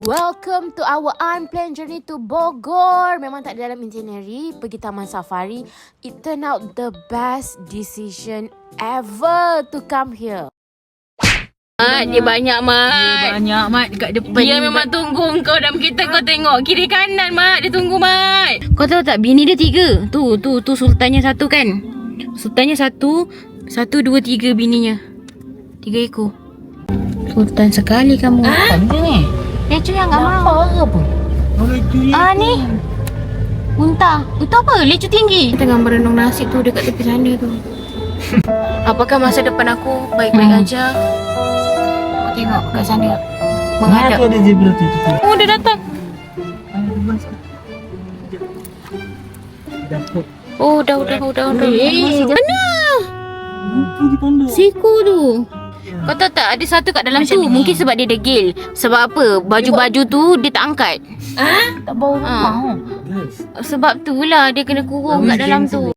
Welcome to our unplanned journey to Bogor. Memang tak ada dalam itinerary, pergi Taman Safari. It turned out the best decision ever to come here. Mat, dia banyak, Mat. Dia banyak, Mat, dekat depan. Dia memang tunggu kau dalam kereta. Kau tengok kiri kanan, Mat. Dia tunggu, Mat. Kau tahu tak, bini dia 3. Tu sultannya 1 kan. Sultannya 1, 1, 2, 3 bininya. 3 ekor. Sultan sekali kamu. Apa benda ni? Lecu yang tak mau. Apa? Ni. Muntah. Itu apa? Lecu tinggi. Tengah merenung nasi tu dekat tepi sana tu. Apakah masa depan aku baik-baik aja? Aku tengok kat sana. Menghadap. Ada zebra tu. Oh, dia datang. Dapat. Oh, dah. Mana? Lupa di pandang. Siku tu. Kau tahu tak, ada satu kat dalam tu. Mungkin sebab dia degil. Sebab apa? Baju-baju tu dia tak angkat. Tak bau rumah. Sebab tu lah dia kena kurung kat dalam tu.